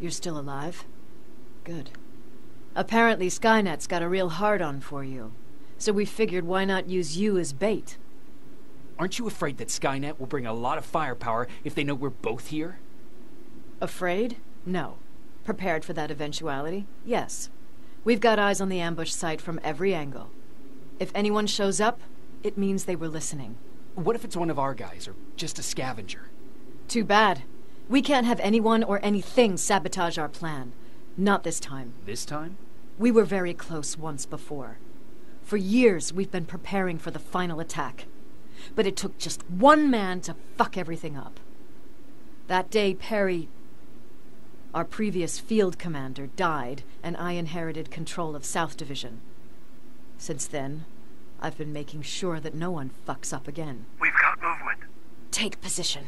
You're still alive? Good. Apparently Skynet's got a real hard-on for you. So we figured why not use you as bait? Aren't you afraid that Skynet will bring a lot of firepower if they know we're both here? Afraid? No. Prepared for that eventuality? Yes. We've got eyes on the ambush site from every angle. If anyone shows up, it means they were listening. What if it's one of our guys, or just a scavenger? Too bad. We can't have anyone or anything sabotage our plan. Not this time. This time? We were very close once before. For years, we've been preparing for the final attack. But it took just one man to fuck everything up. That day, Perry, our previous field commander, died, and I inherited control of South Division. Since then, I've been making sure that no one fucks up again. We've got movement. Take position.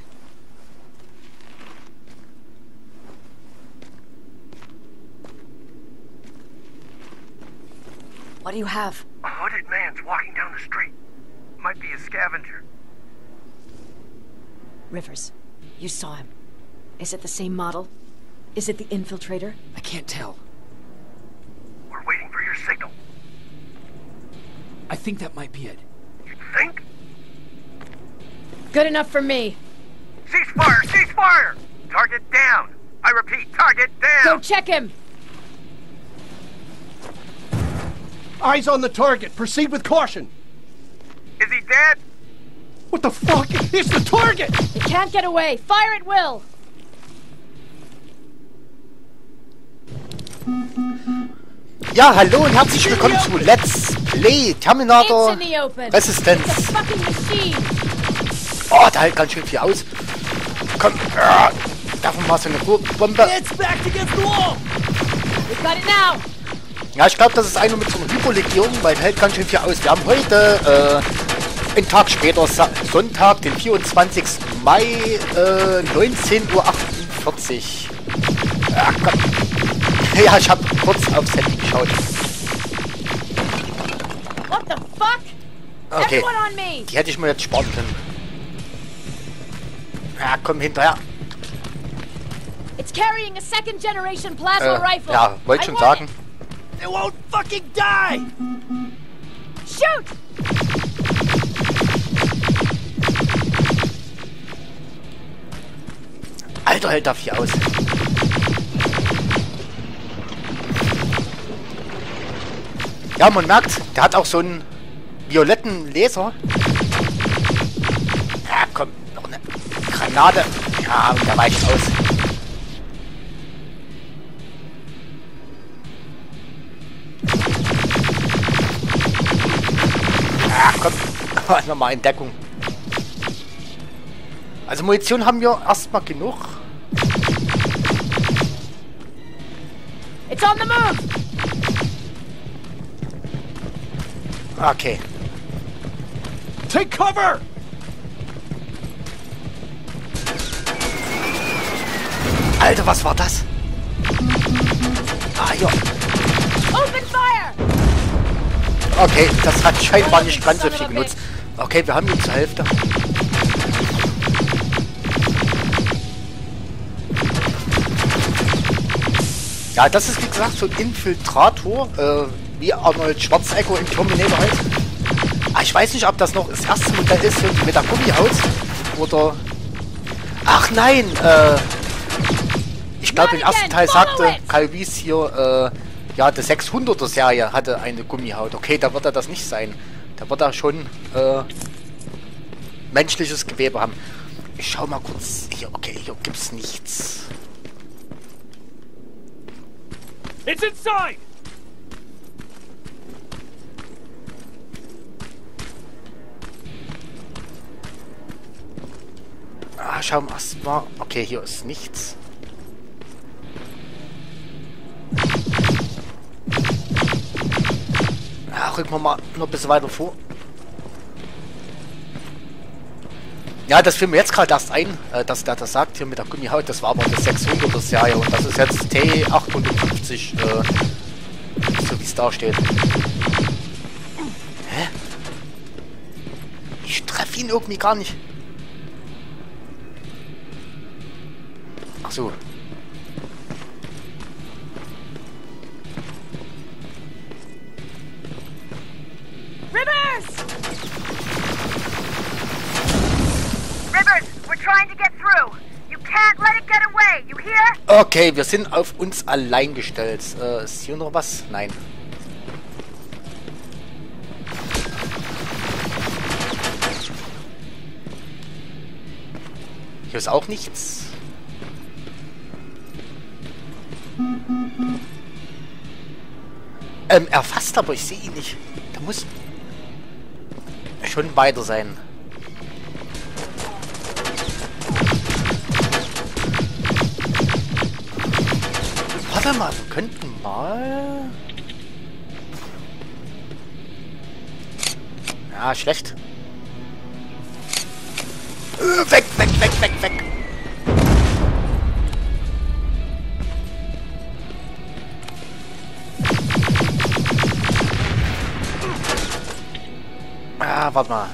What do you have? A hooded man's walking down the street. Might be a scavenger. Rivers, you saw him. Is it the same model? Is it the infiltrator? I can't tell. We're waiting for your signal. I think that might be it. You think? Good enough for me. Cease fire! Cease fire! Target down! I repeat, target down! Go check him! Eyes on the target. Proceed with caution. Is he dead? What the fuck? It's the target! It can't get away. Fire at will! Ja, hallo und herzlich willkommen zu Let's Play Terminator Resistance. Oh, der hält ganz schön viel aus. Komm, davon war so eine Bombe. Ja, ich glaube, das ist einer mit so einer Hyperlegierung, weil der hält ganz schön viel aus. Wir haben heute, einen Tag später, Sonntag, den 24. Mai, 19:48 Uhr. Ja, komm. Ja, ich habe kurz aufs Handy geschaut. What the fuck? Okay, die hätte ich mir jetzt sparen können. Ja, komm hinterher. It's carrying a second generation plasma rifle. Ja, wollte schon sagen. It won't fucking die! Shoot! Alter, hält da viel aus. Ja, man merkt, der hat auch so einen violetten Laser. Ja, komm, noch eine Granate. Ja, und der weicht aus. Ja, komm, nochmal in Deckung. Also Munition haben wir erstmal genug. It's on the move! Okay. Take cover! Alter, was war das? Ah, ja. Open fire! Okay, das hat scheinbar nicht ganz so viel genutzt. Okay, wir haben ihn zur Hälfte. Ja, das ist wie gesagt so ein Infiltrator, wie Arnold Schwarzenegger in Terminator halt. Ah, ich weiß nicht, ob das noch das erste Modell ist mit der Gummihaut oder... Ach nein, ich glaube im ersten Teil sagte Kyle Reef hier, ja, die 600er Serie hatte eine Gummihaut. Okay, da wird er das nicht sein. Da wird er schon menschliches Gewebe haben. Ich schau mal kurz hier. Okay, hier gibt's nichts. It's inside! Ah, schauen wir erstmal. Okay, hier ist nichts. Ja, rücken wir mal noch ein bisschen weiter vor. Ja, das fiel mir jetzt gerade erst ein, dass der das sagt hier mit der Gummihaut. Das war aber eine 600er Serie und das ist jetzt T850, so wie es da steht. Hä? Ich treffe ihn irgendwie gar nicht. Ach so. way, you hear? Okay, wir sind auf uns allein gestellt. Ist hier noch was? Nein. Hier ist auch nichts. Erfasst, aber ich sehe ihn nicht. Da muss schon weiter sein. Warte mal, wir könnten mal... Ja, schlecht. Weg, weg, weg, weg, weg. Ah, warte mal.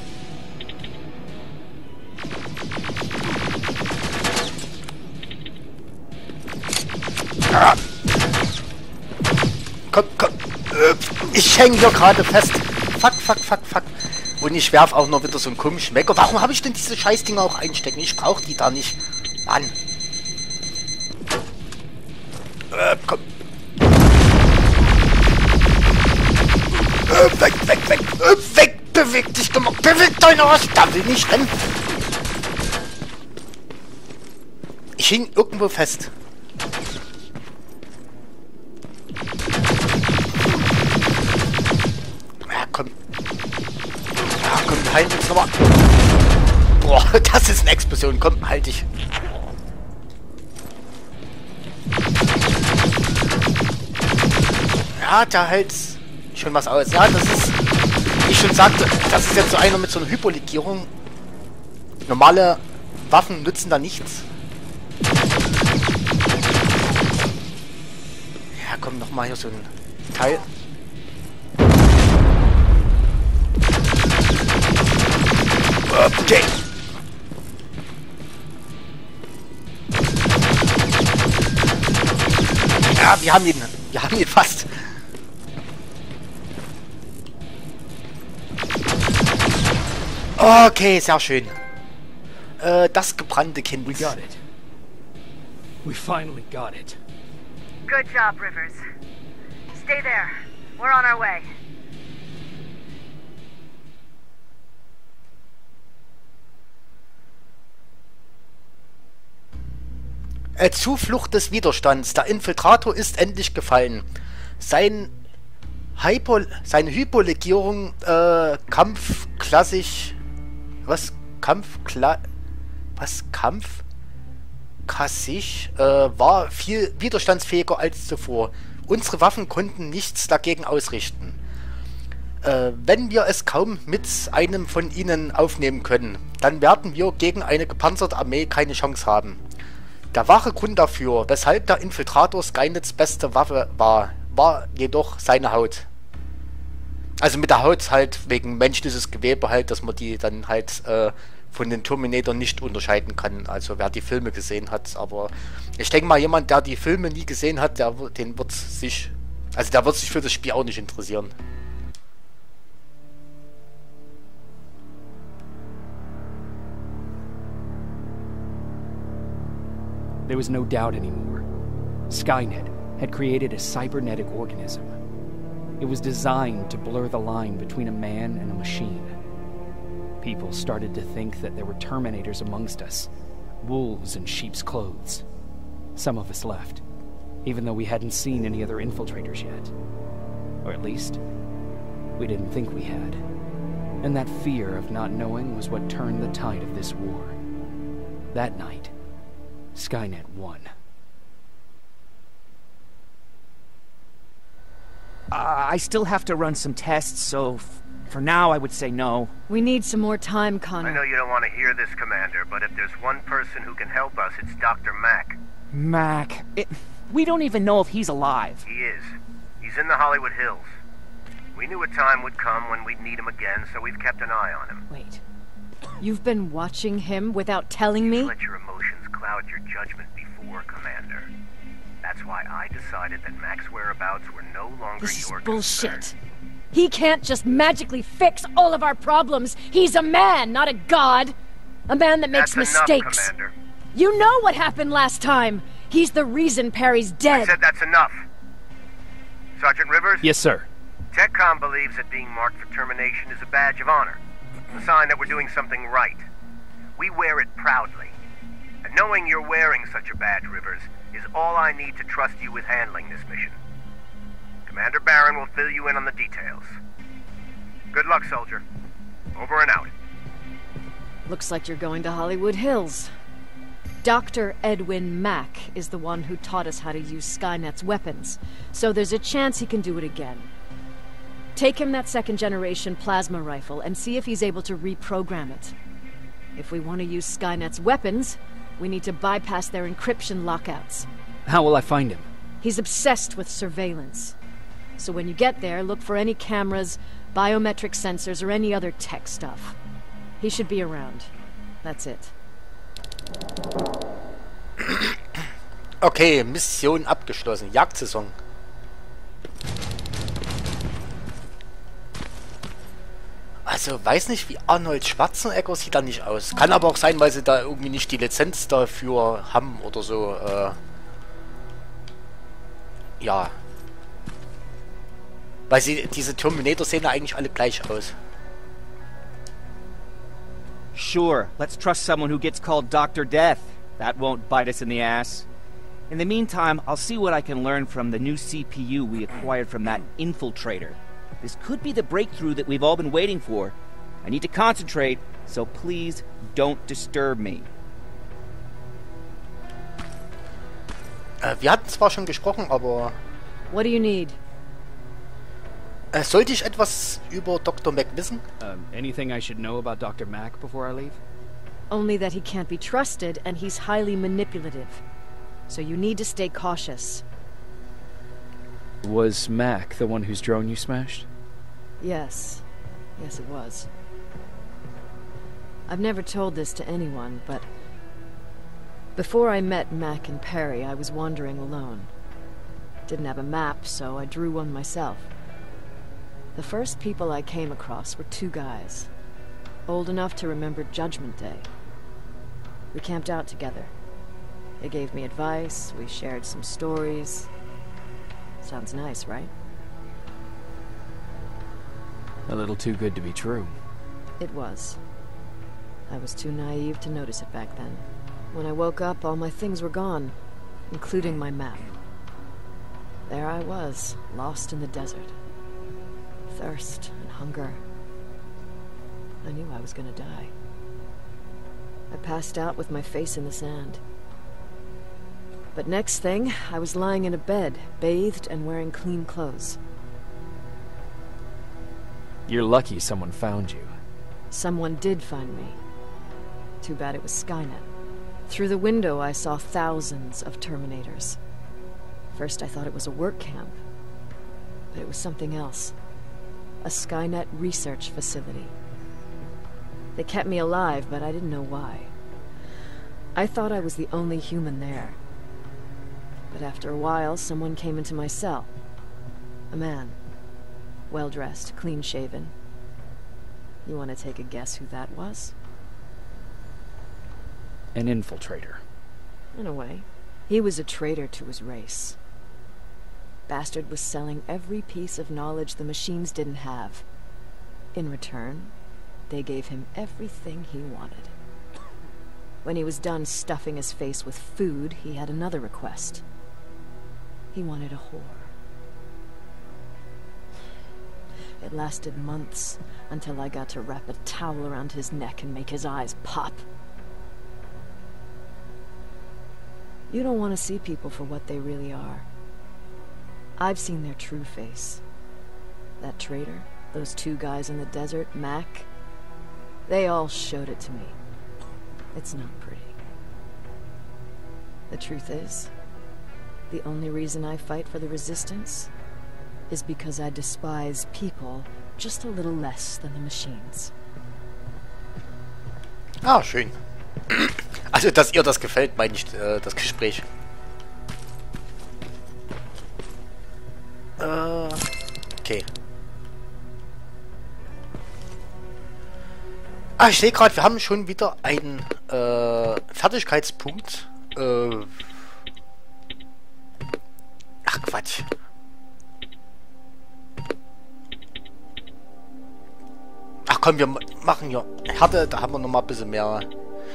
Ah. Komm, komm. Ich hänge hier gerade fest. Fuck, fuck, fuck, fuck. Und ich werf auch noch wieder so einen komischen Wecker. Warum habe ich denn diese Scheißdinger auch einstecken? Ich brauche die da nicht. Mann. Komm. Weg, weg, weg. Weg. Beweg dich, du. Beweg deine Arsch. Da will nicht rennen. Ich hing irgendwo fest. Ja, komm. Ja, komm, wir heilen uns nochmal. Boah, das ist eine Explosion. Komm, halt dich. Ja, da hält schon was aus. Ja, das ist, wie ich schon sagte, das ist jetzt so einer mit so einer Hyperlegierung. Normale Waffen nützen da nichts. Ja, komm, nochmal hier so ein Teil. Okay. Ja, wir haben ihn. Wir haben ihn fast. Okay, sehr schön. Das gebrannte Kind. We got it. We finally got it. Good job, Rivers. Stay there. We're on our way. Zuflucht des Widerstands. Der Infiltrator ist endlich gefallen. Seine Hyperlegierung, kampfklassisch... Was? Kampfklassisch, war viel widerstandsfähiger als zuvor. Unsere Waffen konnten nichts dagegen ausrichten. Wenn wir es kaum mit einem von ihnen aufnehmen können, dann werden wir gegen eine gepanzerte Armee keine Chance haben. Der wahre Grund dafür, weshalb der Infiltrator Skynets beste Waffe war jedoch seine Haut. Also mit der Haut halt wegen menschliches Gewebe halt, dass man die dann halt von den Terminator nicht unterscheiden kann. Also wer die Filme gesehen hat, aber ich denke mal, jemand, der die Filme nie gesehen hat, der wird sich für das Spiel auch nicht interessieren. There was no doubt anymore. Skynet had created a cybernetic organism. It was designed to blur the line between a man and a machine. People started to think that there were Terminators amongst us, wolves in sheep's clothes. Some of us left, even though we hadn't seen any other infiltrators yet. Or at least, we didn't think we had. And that fear of not knowing was what turned the tide of this war. That night, Skynet won. I still have to run some tests, so for now I would say no. We need some more time, Connor. I know you don't want to hear this, Commander, but if there's one person who can help us, it's Dr. Mack. Mac, we don't even know if he's alive. He is. He's in the Hollywood Hills. We knew a time would come when we'd need him again, so we've kept an eye on him. Wait. You've been watching him without telling me? Let your emotions cloud your judgment before, Commander. That's why I decided that Mac's whereabouts were no longer This is your bullshit. concern. He can't just magically fix all of our problems. He's a man, not a god. A man that makes That's mistakes. enough, Commander. You know what happened last time! He's the reason Perry's I dead! said that's enough. Sergeant Rivers? Yes, sir. TechCom believes that being marked for termination is a badge of honor. A sign that we're doing something right. We wear it proudly. And knowing you're wearing such a badge, Rivers, is all I need to trust you with handling this mission. Commander Barron will fill you in on the details. Good luck, soldier. Over and out. Looks like you're going to Hollywood Hills. Dr. Edwin Mack is the one who taught us how to use Skynet's weapons, so there's a chance he can do it again. Take him that second-generation plasma rifle and see if he's able to reprogram it. If we want to use Skynet's weapons, we need to bypass their encryption lockouts. How will I find him? He's obsessed with surveillance. So when you get there, look for any cameras, biometric sensors, or any other tech stuff. He should be around. That's it. Okay, Mission abgeschlossen. Jagdsaison. Also, weiß nicht, wie Arnold Schwarzenegger sieht da nicht aus. Kann aber auch sein, weil sie da irgendwie nicht die Lizenz dafür haben oder so. Ja. Weil sie, diese Terminator sehen ja eigentlich alle gleich aus. Sure, let's trust someone who gets called Dr. Death. That won't bite us in the ass. In the meantime, I'll see what I can learn from the new CPU we acquired from that infiltrator. This could be the breakthrough that we've all been waiting for. I need to concentrate, so please don't disturb me. Wir hatten zwar schon gesprochen, aber... What do you need? sollte ich etwas über Dr. Mack wissen? Anything I should know about Dr. Mack before I leave? Only that he can't be trusted and he's highly manipulative. So you need to stay cautious. Was Mack the one whose drone you smashed? Yes. Yes, it was. I've never told this to anyone, but... before I met Mack and Perry, I was wandering alone. Didn't have a map, so I drew one myself. The first people I came across were two guys. Old enough to remember Judgement Day. We camped out together. They gave me advice, we shared some stories. Sounds nice, right? A little too good to be true. It was. I was too naive to notice it back then. When I woke up, all my things were gone, including my map. There I was, lost in the desert. Thirst and hunger. I knew I was gonna die. I passed out with my face in the sand. But next thing, I was lying in a bed, bathed and wearing clean clothes. You're lucky someone found you. Someone did find me. Too bad it was Skynet. Through the window, I saw thousands of Terminators. First, I thought it was a work camp. But it was something else. A Skynet research facility. They kept me alive, but I didn't know why. I thought I was the only human there. But after a while, someone came into my cell. A man. Well-dressed, clean-shaven. You want to take a guess who that was? An infiltrator. In a way. He was a traitor to his race. Bastard was selling every piece of knowledge the machines didn't have. In return, they gave him everything he wanted. When he was done stuffing his face with food, he had another request. He wanted a whore. It lasted months, until I got to wrap a towel around his neck and make his eyes pop. You don't want to see people for what they really are. I've seen their true face. That traitor, those two guys in the desert, Mac, they all showed it to me. It's not pretty. The truth is, the only reason I fight for the Resistance is because I despise people just a little less than the machines. Ah, schön. Also, dass ihr das gefällt, meine ich, das Gespräch. Okay. Ah, ich sehe gerade, wir haben schon wieder einen Fertigkeitspunkt. Ach Quatsch. Ach komm, wir machen hier Härte, da haben wir noch mal ein bisschen mehr.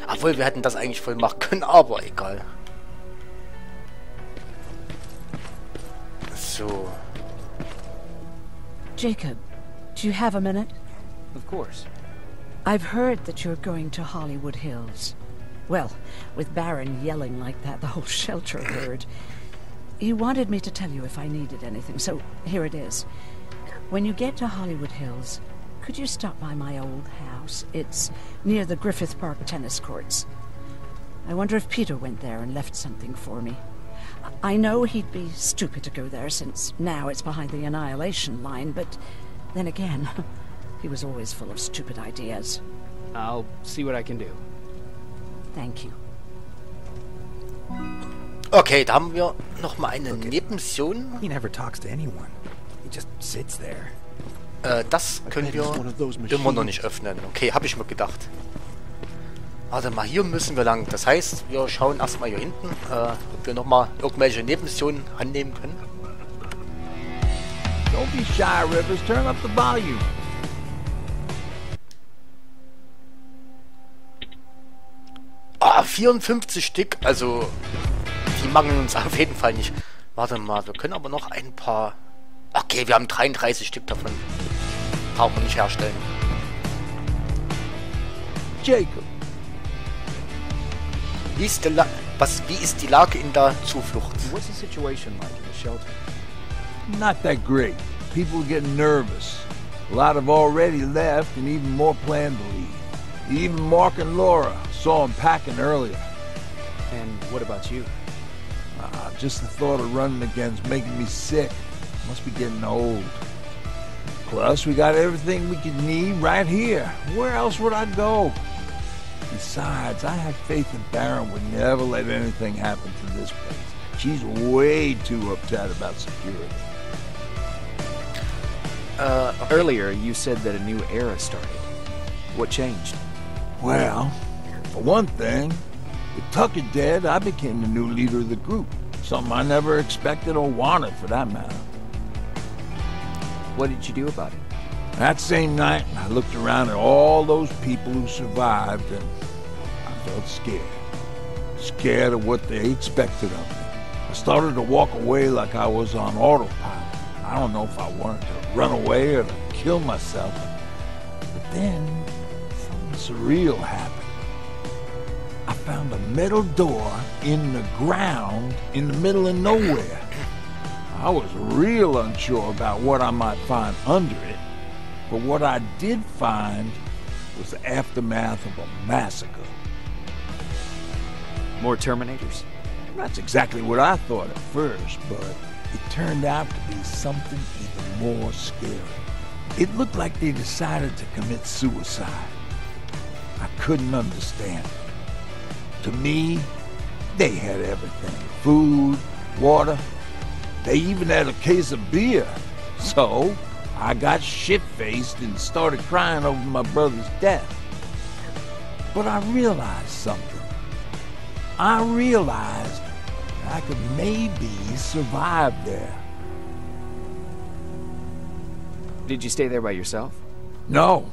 Obwohl, wir hätten das eigentlich voll machen können, aber egal. So. Jacob, do you have a minute? Of course. I've heard that you're going to Hollywood Hills. Well, with Baron yelling like that, the whole shelter heard. He wanted me to tell you if I needed anything, so here it is. When you get to Hollywood Hills, could you stop by my old house? It's near the Griffith Park tennis courts. I wonder if Peter went there and left something for me. I know he'd be stupid to go there, since now it's behind the Annihilation line, but then again, he was always full of stupid ideas. I'll see what I can do. Thank you. Okay, da haben wir noch mal eine Nebenmission. He never talks to anyone. He just sits there. Das können wir immer noch nicht öffnen. Okay, habe ich mir gedacht. Warte mal, hier müssen wir lang. Das heißt, wir schauen erstmal hier hinten, ob wir noch mal irgendwelche Nebenmissionen annehmen können. Don't be shy, Rivers. Turn up the volume. Ah, 54 Stück. Also, die mangeln uns auf jeden Fall nicht. Warte mal, wir können aber noch ein paar... Okay, wir haben 33 Stück davon. Brauchen wir nicht herstellen. Jacob. Wie ist die Lage in der Zuflucht? What's the situation like in the shelter? Not that great. People are getting nervous. A lot have already left, and even more plan to leave. Even Mark and Laura saw them packing earlier. And what about you? Just the thought of running again's making me sick. Must be getting old. Plus, we got everything we could need right here. Where else would I go? Besides, I have faith that Baron would never let anything happen to this place. She's way too upset about security. Earlier, you said that a new era started. What changed? Well, for one thing, with Tucker dead, I became the new leader of the group. Something I never expected or wanted, for that matter. What did you do about it? That same night, I looked around at all those people who survived, and I felt scared. Scared of what they expected of me. I started to walk away like I was on autopilot. I don't know if I wanted to run away or to kill myself. But then, something surreal happened. I found a metal door in the ground in the middle of nowhere. I was real unsure about what I might find under it, but what I did find was the aftermath of a massacre. More Terminators? That's exactly what I thought at first, but it turned out to be something even more scary. It looked like they decided to commit suicide. I couldn't understand it. To me, they had everything. Food, water. They even had a case of beer. So, I got shit-faced and started crying over my brother's death. But I realized something. I realized I could maybe survive there. Did you stay there by yourself? No.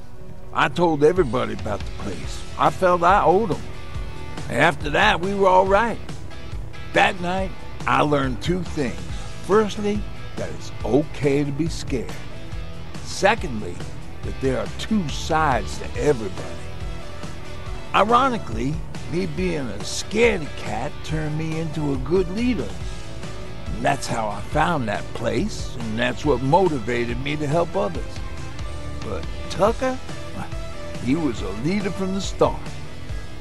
I told everybody about the place. I felt I owed them. After that, we were all right. That night, I learned two things. Firstly, that it's okay to be scared. Secondly, that there are two sides to everybody. Ironically, me being a scaredy cat turned me into a good leader. And that's how I found that place, and that's what motivated me to help others. But Tucker, he was a leader from the start.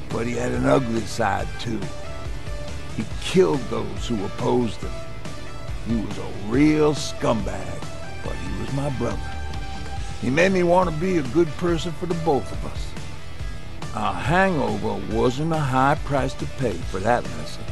But he had an ugly side, too. He killed those who opposed him. He was a real scumbag, but he was my brother. He made me want to be a good person for the both of us. A hangover wasn't a high price to pay for that lesson.